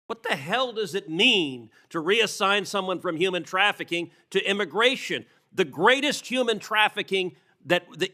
What the hell does it mean to reassign someone from human trafficking to immigration? The greatest human trafficking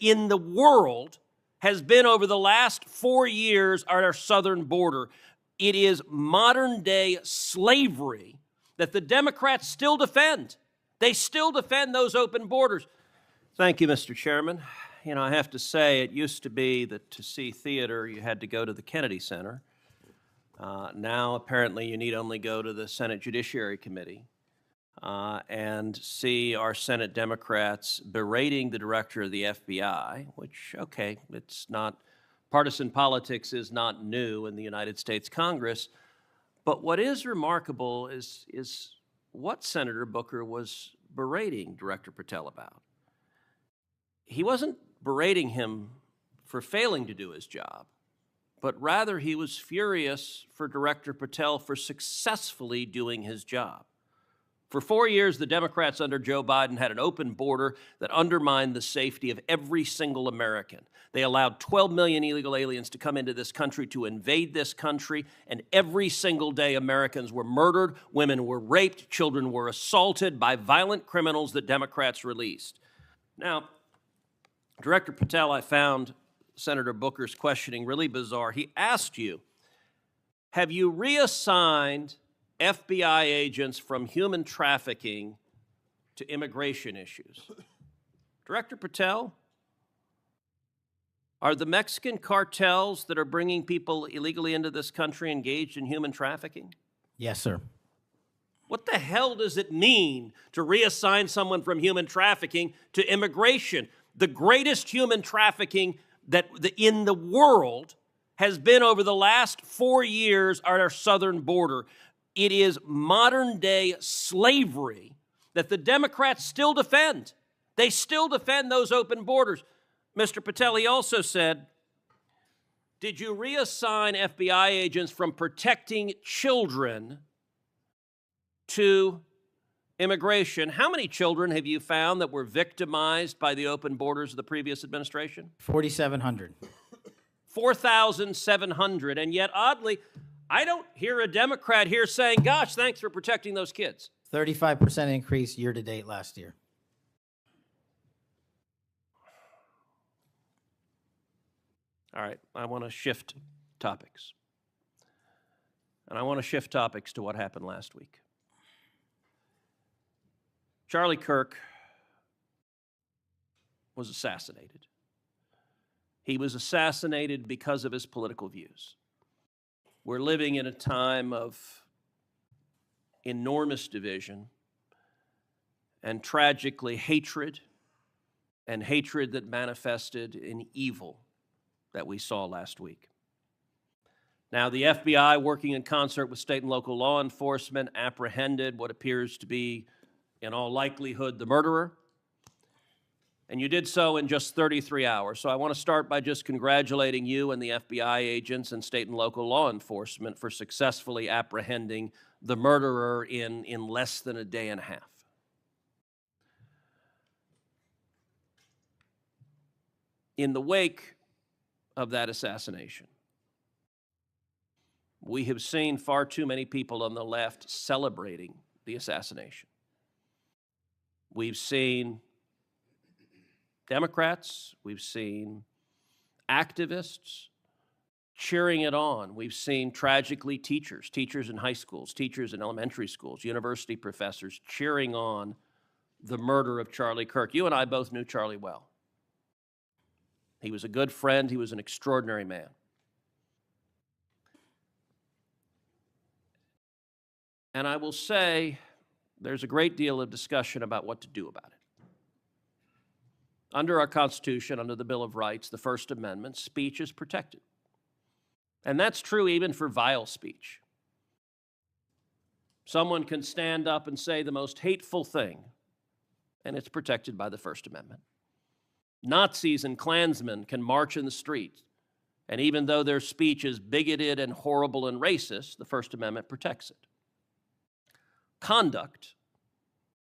in the world has been over the last 4 years at our southern border. It is modern-day slavery that the Democrats still defend. They still defend those open borders. Thank you, Mr. Chairman. You know, I have to say, it used to be that to see theater, you had to go to the Kennedy Center. Now, apparently, you need only go to the Senate Judiciary Committee and see our Senate Democrats berating the director of the FBI, which, okay, it's not, partisan politics is not new in the United States Congress. But what is remarkable is what Senator Booker was berating Director Patel about. He wasn't berating him for failing to do his job, but rather he was furious for Director Patel for successfully doing his job. For 4 years, the Democrats under Joe Biden had an open border that undermined the safety of every single American. They allowed 12 million illegal aliens to come into this country to invade this country, and every single day Americans were murdered, women were raped, children were assaulted by violent criminals that Democrats released. Now, Director Patel, I found Senator Booker's questioning really bizarre. He asked you, have you reassigned FBI agents from human trafficking to immigration issues? Director Patel, are the Mexican cartels that are bringing people illegally into this country engaged in human trafficking? Yes, sir. What the hell does it mean to reassign someone from human trafficking to immigration? The greatest human trafficking in the world has been over the last 4 years at our southern border. It is modern-day slavery that the Democrats still defend. They still defend those open borders. Mr. Patel, he also said, did you reassign FBI agents from protecting children to immigration? How many children have you found that were victimized by the open borders of the previous administration? 4,700. 4,700. And yet, oddly, I don't hear a Democrat here saying, gosh, thanks for protecting those kids. 35% increase year-to-date last year. All right, I want to shift topics. And I want to shift topics to what happened last week. Charlie Kirk was assassinated. He was assassinated because of his political views. We're living in a time of enormous division and tragically hatred, and hatred that manifested in evil that we saw last week. Now, the FBI, working in concert with state and local law enforcement, apprehended what appears to be, in all likelihood, the murderer. And you did so in just 33 hours. So I want to start by just congratulating you and the FBI agents and state and local law enforcement for successfully apprehending the murderer in less than a day and a half. In the wake of that assassination, we have seen far too many people on the left celebrating the assassination. We've seen Democrats, we've seen activists cheering it on. We've seen, tragically, teachers in high schools, teachers in elementary schools, university professors cheering on the murder of Charlie Kirk. You and I both knew Charlie well. He was a good friend. He was an extraordinary man. And I will say there's a great deal of discussion about what to do about it. Under our Constitution, under the Bill of Rights, the First Amendment, speech is protected. And that's true even for vile speech. Someone can stand up and say the most hateful thing, and it's protected by the First Amendment. Nazis and Klansmen can march in the streets, and even though their speech is bigoted and horrible and racist, the First Amendment protects it. Conduct,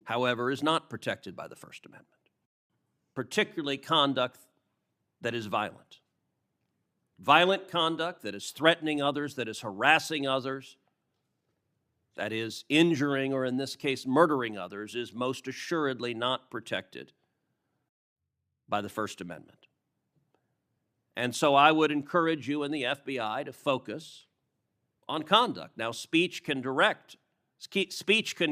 however, is not protected by the First Amendment, particularly conduct that is violent. Violent conduct that is threatening others, that is harassing others, that is, injuring or in this case murdering others, is most assuredly not protected by the First Amendment. And so I would encourage you and the FBI to focus on conduct. Now, speech can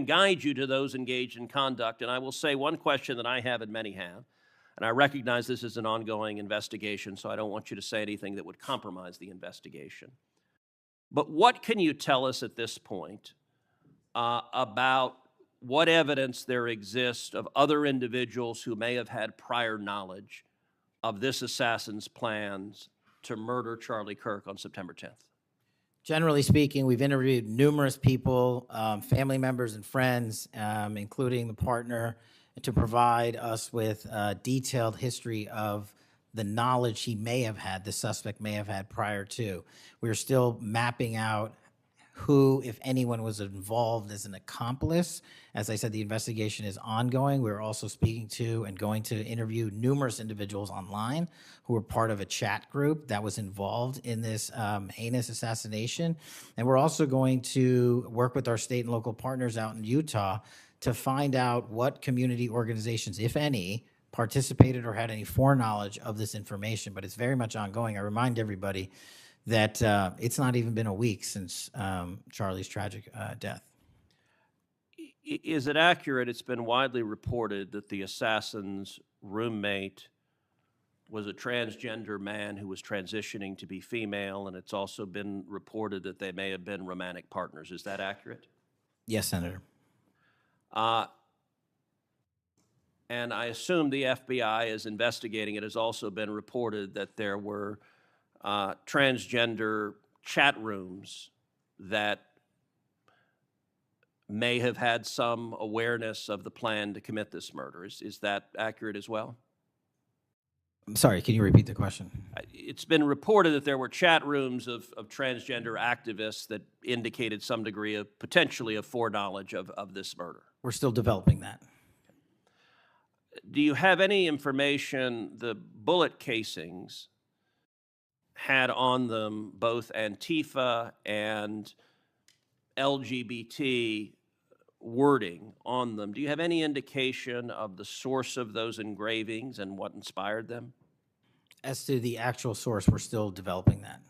guide you to those engaged in conduct. And I will say one question that I have and many have, and I recognize this is an ongoing investigation, so I don't want you to say anything that would compromise the investigation. But what can you tell us at this point about what evidence there exists of other individuals who may have had prior knowledge of this assassin's plans to murder Charlie Kirk on September 10th? Generally speaking, we've interviewed numerous people, family members and friends, including the partner, to provide us with a detailed history of the knowledge he may have had, the suspect may have had prior to. We're still mapping out who, if anyone, was involved as an accomplice. As I said, the investigation is ongoing. We're also speaking to and going to interview numerous individuals online who were part of a chat group that was involved in this heinous assassination. And we're also going to work with our state and local partners out in Utah to find out what community organizations, if any, participated or had any foreknowledge of this information. But it's very much ongoing. I remind everybody that it's not even been a week since Charlie's tragic death. Is it accurate? It's been widely reported that the assassin's roommate was a transgender man who was transitioning to be female, and it's also been reported that they may have been romantic partners. Is that accurate? Yes, Senator. And I assume the FBI is investigating. It has also been reported that there were transgender chat rooms that may have had some awareness of the plan to commit this murder. Is that accurate as well? I'm sorry, can you repeat the question? It's been reported that there were chat rooms of transgender activists that indicated some degree of potentially of foreknowledge of this murder. We're still developing that. Do you have any information the bullet casings had on them both Antifa and LGBT wording on them? Do you have any indication of the source of those engravings and what inspired them? As to the actual source, we're still developing that.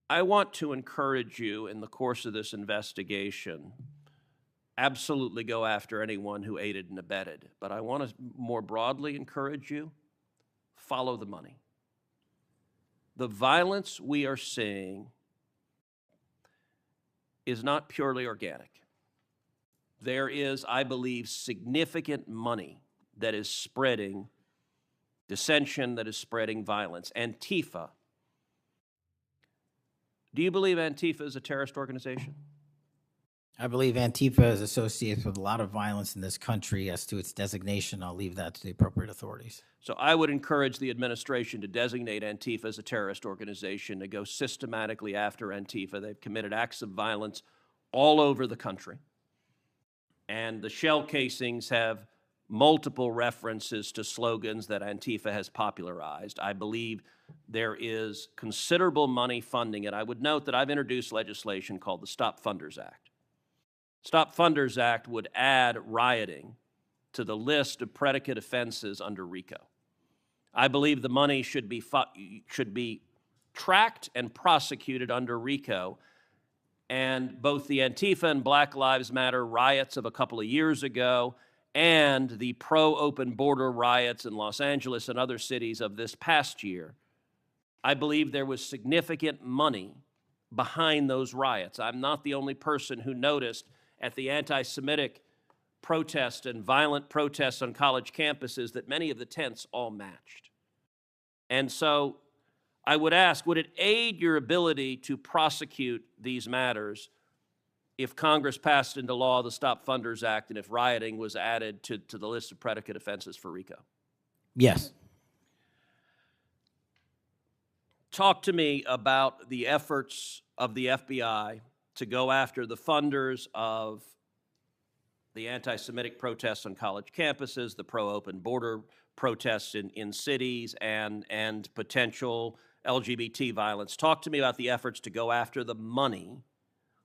I want to encourage you in the course of this investigation, absolutely go after anyone who aided and abetted. But I want to more broadly encourage you, follow the money. The violence we are seeing is not purely organic. There is, I believe, significant money that is spreading dissension, that is spreading violence. Antifa. Do you believe Antifa is a terrorist organization? I believe Antifa is associated with a lot of violence in this country. As to its designation, I'll leave that to the appropriate authorities. So I would encourage the administration to designate Antifa as a terrorist organization, to go systematically after Antifa. They've committed acts of violence all over the country. And the shell casings have multiple references to slogans that Antifa has popularized. I believe there is considerable money funding it. I would note that I've introduced legislation called the Stop Funders Act. Stop Funders Act would add rioting to the list of predicate offenses under RICO. I believe the money should be tracked and prosecuted under RICO. And both the Antifa and Black Lives Matter riots of a couple of years ago and the pro-open border riots in Los Angeles and other cities of this past year, I believe there was significant money behind those riots. I'm not the only person who noticed at the anti-Semitic protests and violent protests on college campuses that many of the tents all matched. And so I would ask, would it aid your ability to prosecute these matters if Congress passed into law the Stop Funders Act and if rioting was added to the list of predicate offenses for RICO? Yes. Talk to me about the efforts of the FBI to go after the funders of the anti-Semitic protests on college campuses, the pro-open border protests in cities, and potential LGBT violence. Talk to me about the efforts to go after the money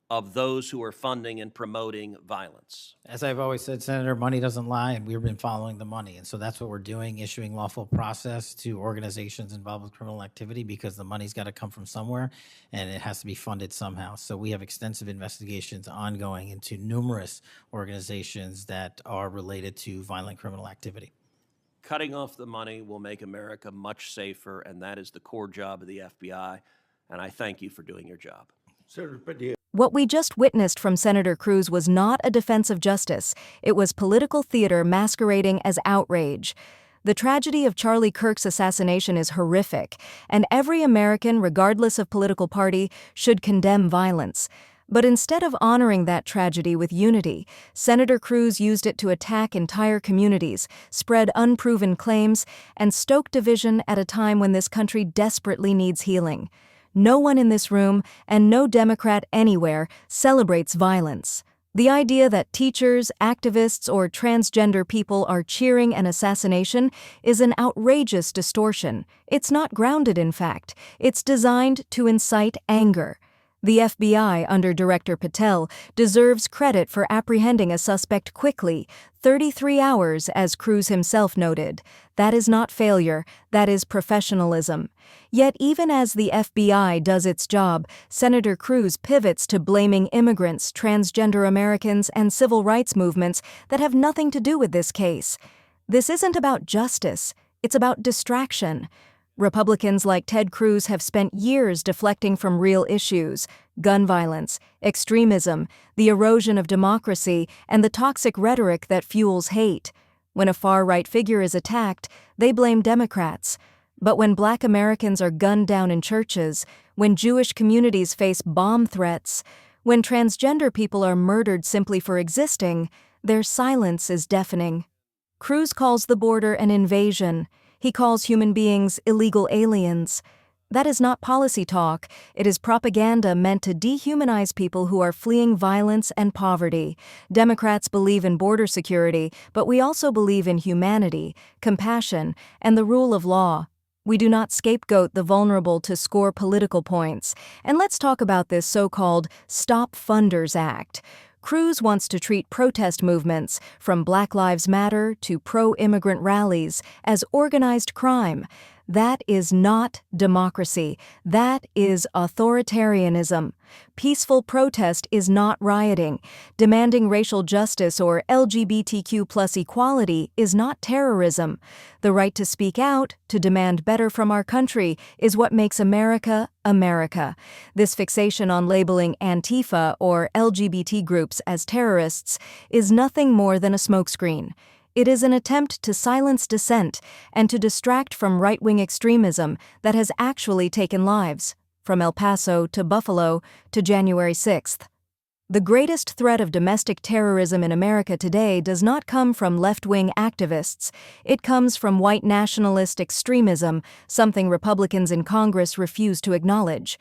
of those who are funding and promoting violence. As I've always said, Senator, money doesn't lie, and we've been following the money. And so that's what we're doing, issuing lawful process to organizations involved with criminal activity, because the money's got to come from somewhere and it has to be funded somehow. So we have extensive investigations ongoing into numerous organizations that are related to violent criminal activity. Cutting off the money will make America much safer, and that is the core job of the FBI. And I thank you for doing your job. Senator Padilla. What we just witnessed from Senator Cruz was not a defense of justice. It was political theater masquerading as outrage. The tragedy of Charlie Kirk's assassination is horrific, and every American, regardless of political party, should condemn violence. But instead of honoring that tragedy with unity, Senator Cruz used it to attack entire communities, spread unproven claims, and stoke division at a time when this country desperately needs healing. No one in this room, and no Democrat anywhere, celebrates violence. The idea that teachers, activists, or transgender people are cheering an assassination is an outrageous distortion. It's not grounded in fact. It's designed to incite anger. The FBI, under Director Patel, deserves credit for apprehending a suspect quickly, 33 hours, as Cruz himself noted. That is not failure, that is professionalism. Yet even as the FBI does its job, Senator Cruz pivots to blaming immigrants, transgender Americans, and civil rights movements that have nothing to do with this case. This isn't about justice, it's about distraction. Republicans like Ted Cruz have spent years deflecting from real issues: gun violence, extremism, the erosion of democracy, and the toxic rhetoric that fuels hate. When a far-right figure is attacked, they blame Democrats. But when Black Americans are gunned down in churches, when Jewish communities face bomb threats, when transgender people are murdered simply for existing, their silence is deafening. Cruz calls the border an invasion. He calls human beings illegal aliens. That is not policy talk. It is propaganda meant to dehumanize people who are fleeing violence and poverty. Democrats believe in border security, but we also believe in humanity, compassion, and the rule of law. We do not scapegoat the vulnerable to score political points. And let's talk about this so-called Stop Funders Act. Cruz wants to treat protest movements, from Black Lives Matter to pro-immigrant rallies, as organized crime. That is not democracy. That is authoritarianism. Peaceful protest is not rioting. Demanding racial justice or LGBTQ+ equality is not terrorism. The right to speak out, to demand better from our country, is what makes America, America. This fixation on labeling Antifa or LGBT groups as terrorists is nothing more than a smokescreen. It is an attempt to silence dissent and to distract from right-wing extremism that has actually taken lives, from El Paso to Buffalo to January 6th. The greatest threat of domestic terrorism in America today does not come from left-wing activists. It comes from white nationalist extremism, something Republicans in Congress refuse to acknowledge.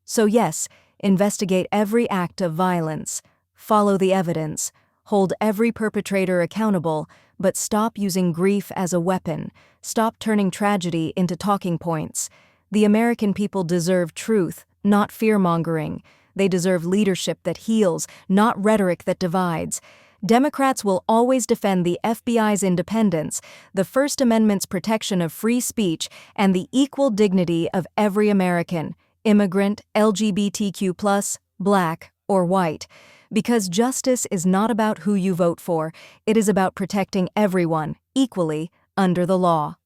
So yes, investigate every act of violence. Follow the evidence. Hold every perpetrator accountable, but stop using grief as a weapon. Stop turning tragedy into talking points. The American people deserve truth, not fear-mongering. They deserve leadership that heals, not rhetoric that divides. Democrats will always defend the FBI's independence, the First Amendment's protection of free speech, and the equal dignity of every American, immigrant, LGBTQ+, Black, or white. Because justice is not about who you vote for, it is about protecting everyone, equally, under the law.